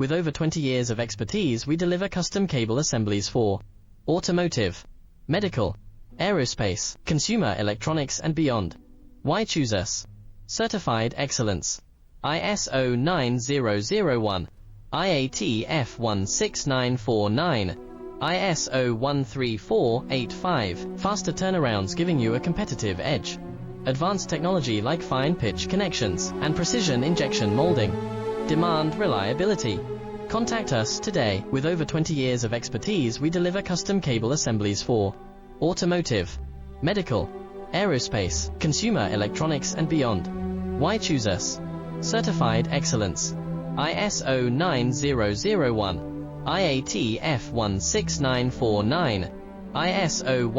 With over 20 years of expertise, we deliver custom cable assemblies for automotive, medical, aerospace, consumer electronics and beyond. Why choose us? Certified excellence. ISO 9001, IATF 16949, ISO 13485. Faster turnarounds giving you a competitive edge. Advanced technology like fine pitch connections and precision injection molding. Demand reliability. Contact us today. With over 20 years of expertise, we deliver custom cable assemblies for automotive, medical, aerospace, consumer electronics and beyond. Why choose us? Certified excellence. ISO 9001, IATF 16949, ISO